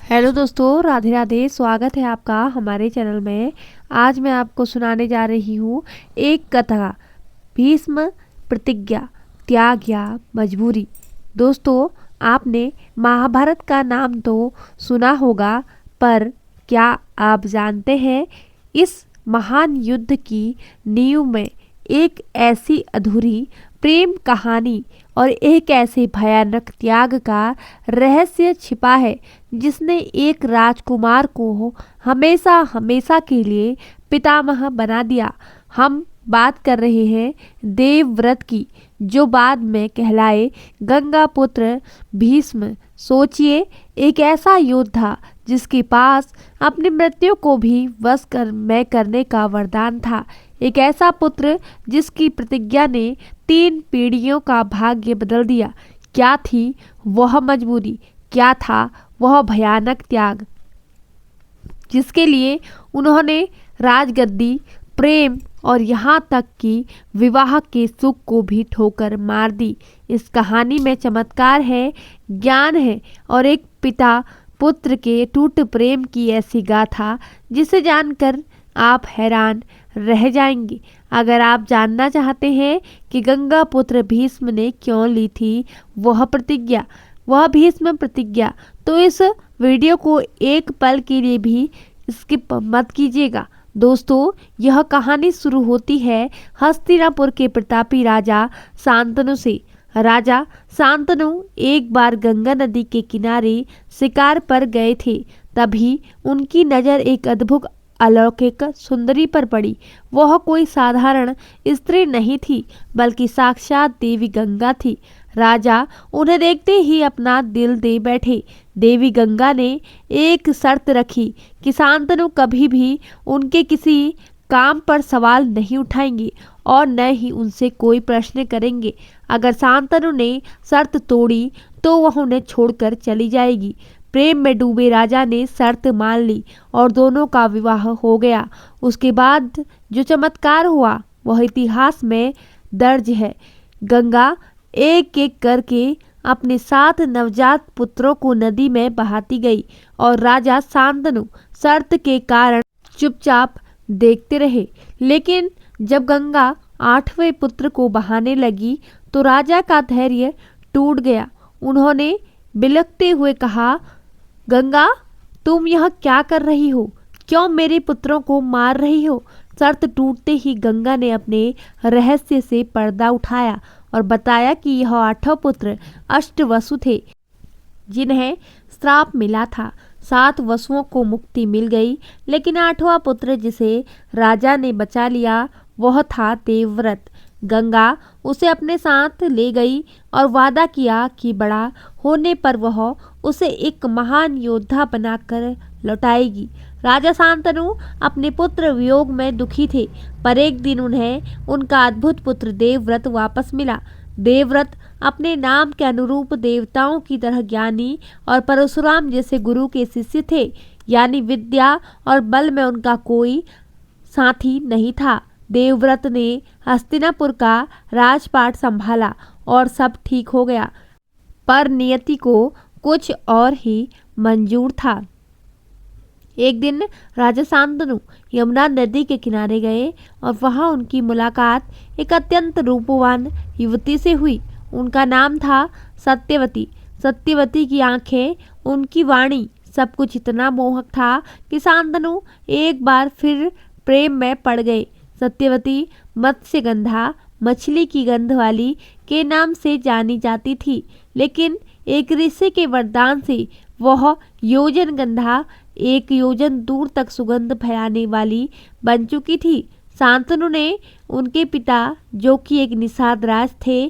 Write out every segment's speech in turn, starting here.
Hello दोस्तों, राधे राधे। स्वागत है आपका हमारे चैनल में। आज मैं आपको सुनाने जा रही हूँ एक कथा, भीष्म प्रतिज्ञा, त्याग या मजबूरी। दोस्तों, आपने महाभारत का नाम तो सुना होगा, पर क्या आप जानते हैं इस महान युद्ध की नींव में एक ऐसी अधूरी प्रेम कहानी और एक ऐसे भयानक त्याग का रहस्य छिपा है जिसने एक राजकुमार को हमेशा हमेशा के लिए पितामह बना दिया। हम बात कर रहे हैं देवव्रत की, जो बाद में कहलाए गंगा पुत्र भीष्म। सोचिए, एक ऐसा योद्धा जिसके पास अपनी मृत्यु को भी वश में करने का वरदान था। एक ऐसा पुत्र जिसकी प्रतिज्ञा ने 3 पीढ़ियों का भाग्य बदल दिया। क्या थी वह मजबूरी, क्या था वह भयानक त्याग जिसके लिए उन्होंने राजगद्दी, प्रेम और यहाँ तक कि विवाह के सुख को भी ठोकर मार दी। इस कहानी में चमत्कार है, ज्ञान है और एक पिता पुत्र के टूट प्रेम की ऐसी गाथा जिसे जानकर आप हैरान रह जाएंगे। अगर आप जानना चाहते हैं कि गंगा पुत्र भीष्म ने क्यों ली थी वह भीष्म प्रतिज्ञा, तो इस वीडियो को एक पल के लिए भी स्किप मत कीजिएगा। दोस्तों, यह कहानी शुरू होती है हस्तिनापुर के प्रतापी राजा शांतनु से। राजा शांतनु एक बार गंगा नदी के किनारे शिकार पर गए थे। तभी उनकी नज़र एक अद्भुत अलौकिक सुंदरी पर पड़ी। वह कोई साधारण स्त्री नहीं थी, बल्कि साक्षात देवी गंगा थी। राजा उन्हें देखते ही अपना दिल दे बैठे। देवी गंगा ने एक शर्त रखी कि शांतनु कभी भी उनके किसी काम पर सवाल नहीं उठाएंगे और न ही उनसे कोई प्रश्न करेंगे। अगर शांतनु ने शर्त तोड़ी तो वह उन्हें छोड़कर चली जाएगी। प्रेम में डूबे राजा ने शर्त मान ली और दोनों का विवाह हो गया। उसके बाद जो चमत्कार हुआ वह इतिहास में दर्ज है। गंगा एक एक करके अपने 7 नवजात पुत्रों को नदी में बहाती गई और राजा शांतनु शर्त के कारण चुपचाप देखते रहे। लेकिन जब गंगा 8वें पुत्र को बहाने लगी तो राजा का धैर्य टूट गया। उन्होंने बिलखते हुए कहा, गंगा, तुम यह क्या कर रही हो? क्यों मेरे पुत्रों को मार रही हो? शर्त टूटते ही गंगा ने अपने रहस्य से पर्दा उठाया और बताया कि यह 8 पुत्र अष्टवसु थे, जिन्हें श्राप मिला था। 7 वसुओं को मुक्ति मिल गई, लेकिन 8वां पुत्र जिसे राजा ने बचा लिया वह था देवव्रत। गंगा उसे अपने साथ ले गई और वादा किया कि बड़ा होने पर वह उसे एक महान योद्धा बनाकर लौटाएगी। राजा शांतनु अपने पुत्र वियोग में दुखी थे, पर एक दिन उन्हें उनका अद्भुत पुत्र देवव्रत वापस मिला। देवव्रत अपने नाम के अनुरूप देवताओं की तरह ज्ञानी और परशुराम जैसे गुरु के शिष्य थे, यानी विद्या और बल में उनका कोई साथी नहीं था। देवव्रत ने हस्तिनापुर का राजपाट संभाला और सब ठीक हो गया, पर नियति को कुछ और ही मंजूर था। एक दिन राजा शांतनु यमुना नदी के किनारे गए और वहां उनकी मुलाकात एक अत्यंत रूपवान युवती से हुई। उनका नाम था सत्यवती। सत्यवती की आंखें, उनकी वाणी, सब कुछ इतना मोहक था कि शांतनु एक बार फिर प्रेम में पड़ गए। सत्यवती मत्स्यगंधा, मछली की गंध वाली के नाम से जानी जाती थी, लेकिन एक ऋषि के वरदान से वह योजन गंधा, 1 योजन दूर तक सुगंध फैलाने वाली बन चुकी थी। शांतनु ने उनके पिता, जो कि एक निषाद राज थे,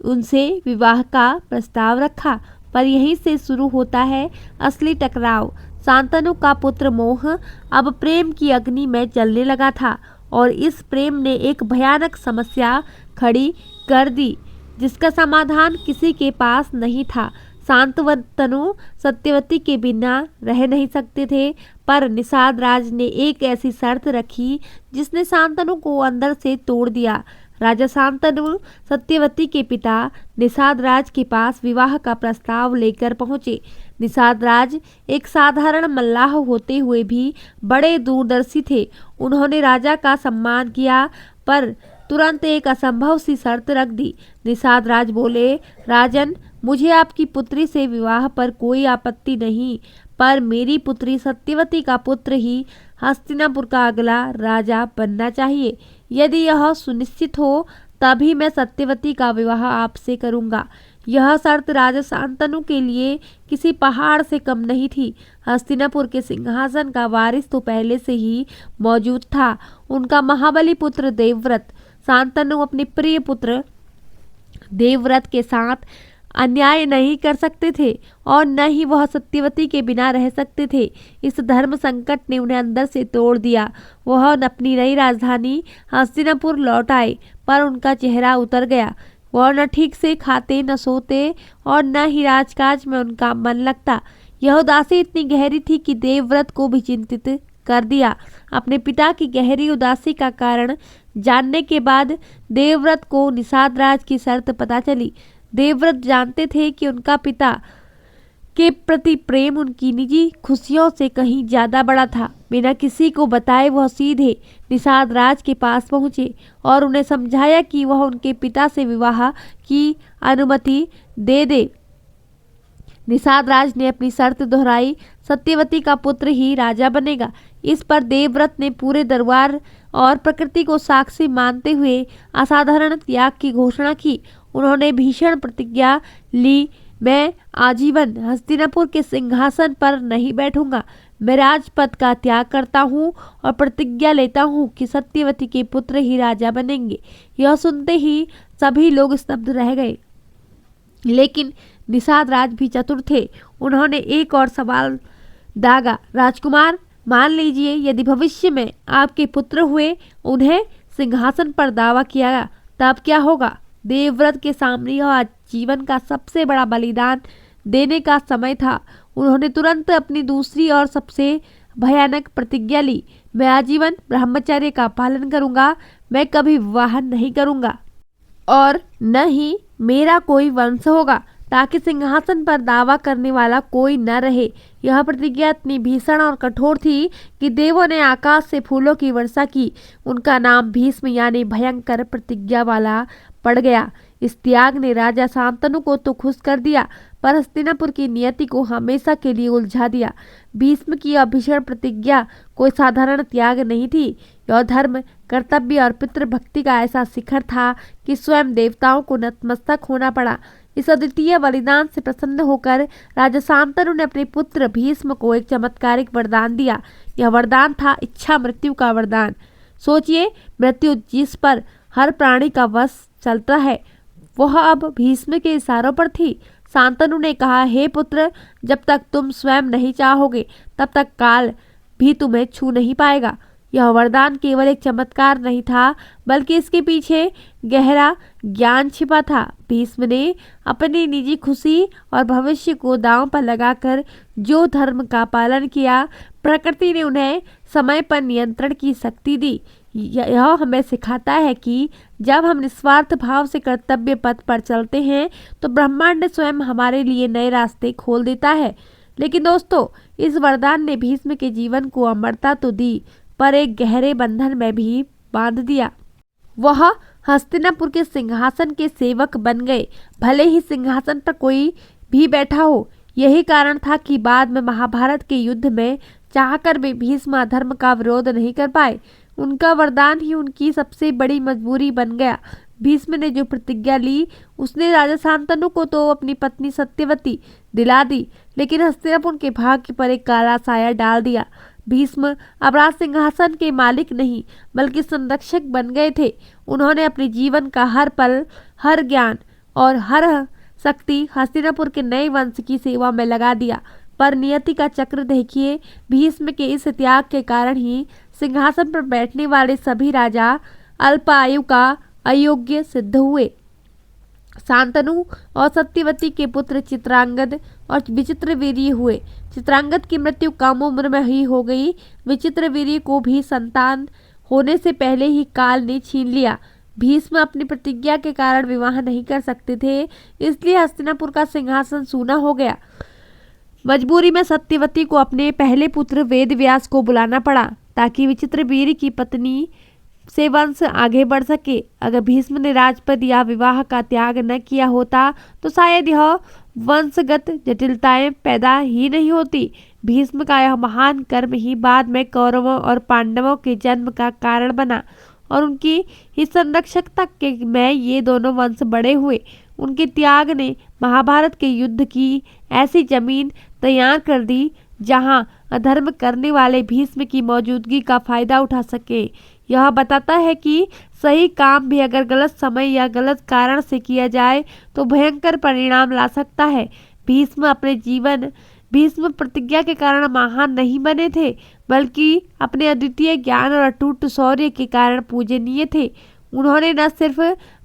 उनसे विवाह का प्रस्ताव रखा, पर यहीं से शुरू होता है असली टकराव। शांतनु का पुत्र मोह अब प्रेम की अग्नि में जलने लगा था और इस प्रेम ने एक भयानक समस्या खड़ी कर दी जिसका समाधान किसी के पास नहीं था। शांतनु सत्यवती के बिना रह नहीं सकते थे, पर निषाद राज ने एक ऐसी शर्त रखी जिसने शांतनु को अंदर से तोड़ दिया। राजा शांतनु सत्यवती के पिता निषाद राज के पास विवाह का प्रस्ताव लेकर पहुंचे। निषाद राज एक साधारण मल्लाह होते हुए भी बड़े दूरदर्शी थे। उन्होंने राजा का सम्मान किया पर तुरंत एक असंभव सी शर्त रख दी। निषाद राज बोले, राजन, मुझे आपकी पुत्री से विवाह पर कोई आपत्ति नहीं, पर मेरी पुत्री सत्यवती का पुत्र ही हस्तिनापुर का अगला राजा बनना चाहिए। यदि यह सुनिश्चित हो तभी मैं सत्यवती का विवाह आपसे करूंगा। यह शर्त राजा शांतनु के लिए किसी पहाड़ से कम नहीं थी। हस्तिनापुर के सिंहासन का वारिस तो पहले से ही मौजूद था, उनका महाबली पुत्र देवव्रत। शांतनु अपने प्रिय पुत्र देवव्रत के साथ अन्याय नहीं कर सकते थे और न ही वह सत्यवती के बिना रह सकते थे। इस धर्म संकट ने उन्हें अंदर से तोड़ दिया। वह अपनी नई राजधानी हस्तिनापुर लौट आए, पर उनका चेहरा उतर गया। वह न ठीक से खाते न सोते और न ही राजकाज में उनका मन लगता। यह उदासी इतनी गहरी थी कि देवव्रत को भी चिंतित कर दिया। अपने पिता की गहरी उदासी का कारण जानने के बाद देवव्रत को निषाद राज की शर्त पता चली। देवव्रत जानते थे कि उनका पिता के प्रति प्रेम उनकी निजी खुशियों से कहीं ज्यादा बड़ा था। बिना किसी को बताए वह सीधे निषाद राज के पास पहुंचे और उन्हें समझाया कि वह उनके पिता से विवाह की अनुमति दे दे। निषाद राज ने अपनी शर्त दोहराई, सत्यवती का पुत्र ही राजा बनेगा। इस पर देवव्रत ने पूरे दरबार और प्रकृति को साक्षी मानते हुए असाधारण त्याग की घोषणा की। उन्होंने भीषण प्रतिज्ञा ली, मैं आजीवन हस्तिनापुर के सिंहासन पर नहीं बैठूंगा। मैं राजपद का त्याग करता हूँ और प्रतिज्ञा लेता हूँ कि सत्यवती के पुत्र ही राजा बनेंगे। यह सुनते ही सभी लोग स्तब्ध रह गए, लेकिन निषाद राज भी चतुर थे। उन्होंने एक और सवाल दागा, राजकुमार, मान लीजिए यदि भविष्य में आपके पुत्र हुए, उन्हें सिंहासन पर दावा किया, तब क्या होगा? देवव्रत के सामने यह जीवन का सबसे बड़ा बलिदान देने का समय था। उन्होंने तुरंत अपनी दूसरी और सबसे भयानक प्रतिज्ञा ली, मैं आजीवन ब्रह्मचर्य का पालन करूंगा। मैं कभी विवाह नहीं करूंगा और न ही मेरा कोई वंश होगा, ताकि सिंहासन पर दावा करने वाला कोई न रहे। यह प्रतिज्ञा इतनी भीषण और कठोर थी कि देवों ने आकाश से फूलों की वर्षा की। उनका नाम भीष्म यानी भयंकर प्रतिज्ञा वाला पड़ गया। इस त्याग ने राजा शांतनु को तो खुश कर दिया, पर हस्तिनापुर की नियति को हमेशा के लिए उलझा दिया। भीष्म की यह भीषण प्रतिज्ञा कोई साधारण त्याग नहीं थी। यह धर्म, कर्तव्य और पितृभक्ति का ऐसा शिखर था कि स्वयं देवताओं को नतमस्तक होना पड़ा। इस अद्वितीय बलिदान से प्रसन्न होकर राजा शांतनु ने अपने पुत्र भीष्म को एक चमत्कारिक वरदान दिया। यह वरदान था इच्छा मृत्यु का वरदान। सोचिए, मृत्यु जिस पर हर प्राणी का वश चलता है, वह अब भीष्म के इशारों पर थी। शांतनु ने कहा, हे पुत्र, जब तक तुम स्वयं नहीं चाहोगे तब तक काल भी तुम्हें छू नहीं पाएगा। यह वरदान केवल एक चमत्कार नहीं था, बल्कि इसके पीछे गहरा ज्ञान छिपा था। भीष्म ने अपनी निजी खुशी और भविष्य को दांव पर लगाकर जो धर्म का पालन किया, प्रकृति ने उन्हें समय पर नियंत्रण की शक्ति दी। यह हमें सिखाता है कि जब हम निस्वार्थ भाव से कर्तव्य पथ पर चलते हैं तो ब्रह्मांड स्वयं हमारे लिए नए रास्ते खोल देता है। लेकिन दोस्तों, इस वरदान ने भीष्म के जीवन को अमरता तो दी, पर एक गहरे बंधन में भी बांध दिया। वह हस्तिनापुर के सिंहासन के सेवक बन गए, भले ही सिंहासन पर कोई भी बैठा हो। यही कारण था कि बाद में महाभारत के युद्ध में चाहकर भी भीष्म अधर्म का विरोध नहीं कर पाए। उनका वरदान ही उनकी सबसे बड़ी मजबूरी बन गया। भीष्म ने जो प्रतिज्ञा ली, उसने राजा शांतनु को तो अपनी पत्नी सत्यवती दिला दी, लेकिन हस्तिनापुर के भाग्य पर एक काला साया डाल दिया। भीष्म अब राज सिंहासन के मालिक नहीं, बल्कि संरक्षक बन गए थे। उन्होंने अपने जीवन का हर पल, हर ज्ञान और हर शक्ति हस्तिनापुर के नए वंश की सेवा में लगा दिया। पर नियति का चक्र देखिए, भीष्म के इस त्याग के कारण ही सिंहासन पर बैठने वाले सभी राजा अल्पायु का अयोग्य सिद्ध हुए। शांतनु और सत्यवती के पुत्र चित्रांगद और विचित्रवीर्य हुए। चित्रांगद की मृत्यु कम उम्र में ही हो गई। विचित्रवीर्य को भी संतान होने से पहले ही काल ने छीन लिया। भीष्म अपनी प्रतिज्ञा के कारण विवाह नहीं कर सकते थे, इसलिए हस्तिनापुर का सिंहासन सूना हो गया। मजबूरी में सत्यवती को अपने पहले पुत्र वेदव्यास को बुलाना पड़ा ताकि विचित्रवीर्य की पत्नी से वंश आगे बढ़ सके। अगर भीष्म ने राजपद या विवाह का त्याग न किया होता तो शायद यह वंशगत जटिलताएं पैदा ही नहीं होती। भीष्म का यह महान कर्म ही बाद में कौरवों और पांडवों के जन्म का कारण बना और उनकी ही संरक्षकता के में ये दोनों वंश बड़े हुए। उनके त्याग ने महाभारत के युद्ध की ऐसी जमीन तैयार कर दी जहां अधर्म करने वाले भीष्म की मौजूदगी का फायदा उठा सके। यह बताता है कि सही काम भी अगर गलत समय या गलत कारण से किया जाए तो भयंकर परिणाम ला सकता है। भीष्म प्रतिज्ञा के कारण महान नहीं बने थे, बल्कि अपने अद्वितीय ज्ञान और अटूट शौर्य के कारण पूजनीय थे। उन्होंने न सिर्फ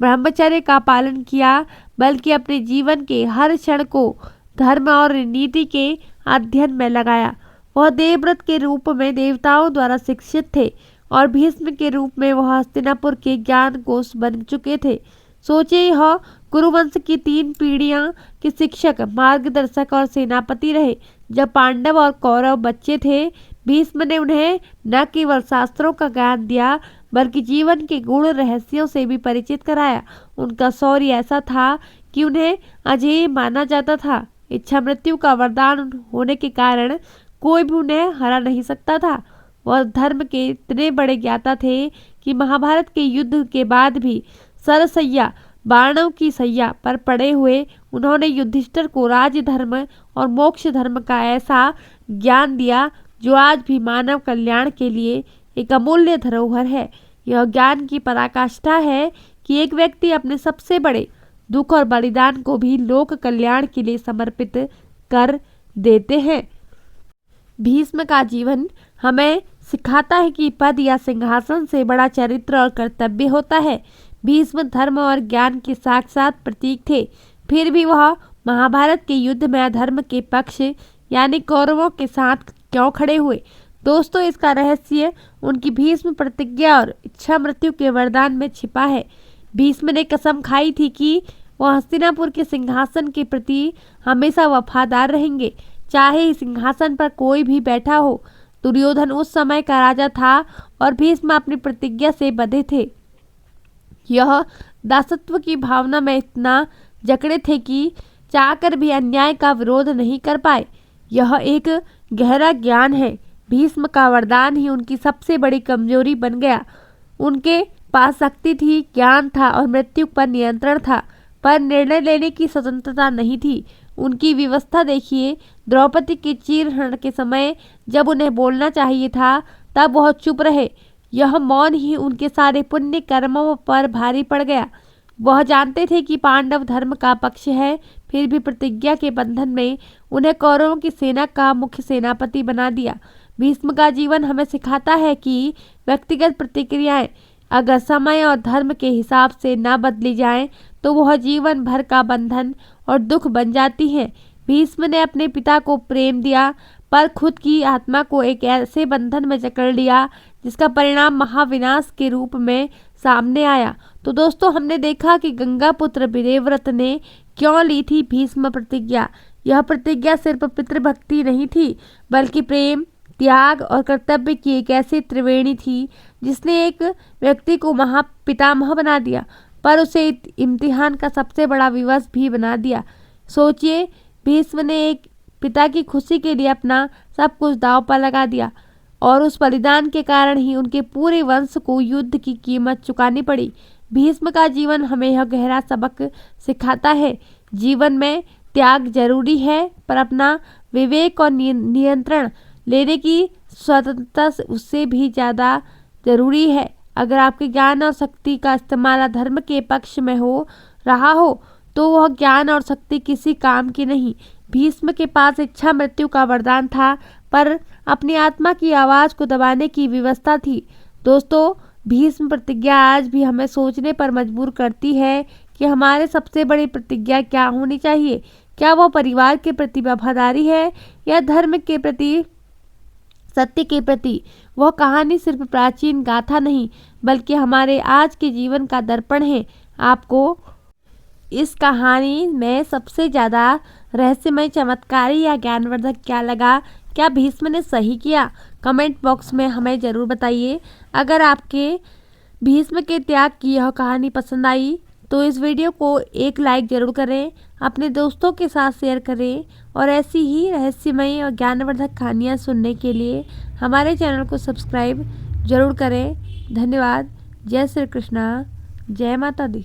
ब्रह्मचर्य का पालन किया, बल्कि अपने जीवन के हर क्षण को धर्म और नीति के अध्ययन में लगाया। वह देवव्रत के रूप में देवताओं द्वारा शिक्षित थे और भीष्म के रूप में वह हस्तिनापुर के ज्ञान कोश बन चुके थे। सोचिए, यह कुरुवंश की 3 पीढ़ियां के शिक्षक, मार्गदर्शक और सेनापति रहे। जब पांडव और कौरव बच्चे थे, भीष्म ने उन्हें न केवल शास्त्रों का ज्ञान दिया, बल्कि जीवन के गूढ़ रहस्यों से भी परिचित कराया। उनका शौर्य ऐसा था कि उन्हें अजेय माना जाता था। इच्छा मृत्यु का वरदान होने के कारण कोई भी उन्हें हरा नहीं सकता था। वह धर्म के इतने बड़े ज्ञाता थे कि महाभारत के युद्ध के बाद भी सरसैया बाणों की सैया पर पड़े हुए उन्होंने युधिष्ठिर को राज्य धर्म और मोक्ष धर्म का ऐसा ज्ञान दिया जो आज भी मानव कल्याण के लिए एक अमूल्य धरोहर है। यह ज्ञान की पराकाष्ठा है कि एक व्यक्ति अपने सबसे बड़े दुख और बलिदान को भी लोक कल्याण के लिए समर्पित कर देते हैं। भीष्म का जीवन हमें सिखाता है कि पद या सिंहासन से बड़ा चरित्र और कर्तव्य होता है। भीष्म धर्म और ज्ञान के साक्षात प्रतीक थे, फिर भी वह महाभारत के युद्ध में अधर्म के पक्ष यानी कौरवों के साथ क्यों खड़े हुए? दोस्तों, इसका रहस्य उनकी भीष्म प्रतिज्ञा और इच्छा मृत्यु के वरदान में छिपा है। भीष्म ने कसम खाई थी कि वह हस्तिनापुर के सिंहासन के प्रति हमेशा वफादार रहेंगे, चाहे इस सिंहासन पर कोई भी बैठा हो। दुर्योधन उस समय का राजा था और भीष्म अपनी प्रतिज्ञा से बंधे थे। यह दासत्व की भावना में इतना जकड़े थे कि चाहकर भी अन्याय का विरोध नहीं कर पाए। यह एक गहरा ज्ञान है। भीष्म का वरदान ही उनकी सबसे बड़ी कमजोरी बन गया। उनके पास शक्ति थी, ज्ञान था और मृत्यु पर नियंत्रण था, पर निर्णय लेने की स्वतंत्रता नहीं थी। उनकी व्यवस्था देखिए, द्रौपदी के चीरहरण के समय जब उन्हें बोलना चाहिए था, तब वह चुप रहे। यह मौन ही उनके सारे पुण्य कर्मों पर भारी पड़ गया। वह जानते थे कि पांडव धर्म का पक्ष है, फिर भी प्रतिज्ञा के बंधन में उन्हें कौरवों की सेना का मुख्य सेनापति बना दिया। भीष्म का जीवन हमें सिखाता है कि व्यक्तिगत प्रतिक्रियाएं अगर समय और धर्म के हिसाब से न बदली जाएं, तो वह जीवन भर का बंधन और दुख बन जाती हैं। भीष्म ने अपने पिता को प्रेम दिया, पर खुद की आत्मा को एक ऐसे बंधन में जकड़ लिया जिसका परिणाम महाविनाश के रूप में सामने आया। तो दोस्तों, हमने देखा कि गंगापुत्र देवव्रत ने क्यों ली थी भीष्म प्रतिज्ञा। यह प्रतिज्ञा सिर्फ पितृभक्ति नहीं थी, बल्कि प्रेम, त्याग और कर्तव्य की एक ऐसी त्रिवेणी थी जिसने एक व्यक्ति को महापितामह बना दिया, पर उसे इम्तिहान का सबसे बड़ा विवश भी बना दिया। सोचिए, भीष्म ने एक पिता की खुशी के लिए अपना सब कुछ दांव पर लगा दिया और उस बलिदान के कारण ही उनके पूरे वंश को युद्ध की कीमत चुकानी पड़ी। भीष्म का जीवन हमें यह गहरा सबक सिखाता है, जीवन में त्याग जरूरी है, पर अपना विवेक और नियंत्रण लेने की स्वतंत्रता उससे भी ज़्यादा जरूरी है। अगर आपके ज्ञान और शक्ति का इस्तेमाल धर्म के पक्ष में हो रहा हो, तो वह ज्ञान और शक्ति किसी काम की नहीं। भीष्म के पास इच्छा मृत्यु का वरदान था, पर अपनी आत्मा की आवाज़ को दबाने की व्यवस्था थी। दोस्तों, भीष्म प्रतिज्ञा आज भी हमें सोचने पर मजबूर करती है कि हमारे सबसे बड़ी प्रतिज्ञा क्या होनी चाहिए। क्या वह परिवार के प्रति वफादारी है या धर्म के प्रति, सत्य के प्रति? वह कहानी सिर्फ प्राचीन गाथा नहीं, बल्कि हमारे आज के जीवन का दर्पण है। आपको इस कहानी में सबसे ज़्यादा रहस्यमय, चमत्कारी या ज्ञानवर्धक क्या लगा? क्या भीष्म ने सही किया? कमेंट बॉक्स में हमें ज़रूर बताइए। अगर आपके भीष्म के त्याग की यह कहानी पसंद आई तो इस वीडियो को एक लाइक ज़रूर करें, अपने दोस्तों के साथ शेयर करें और ऐसी ही रहस्यमय और ज्ञानवर्धक कहानियाँ सुनने के लिए हमारे चैनल को सब्सक्राइब ज़रूर करें। धन्यवाद। जय श्री कृष्णा। जय माता दी।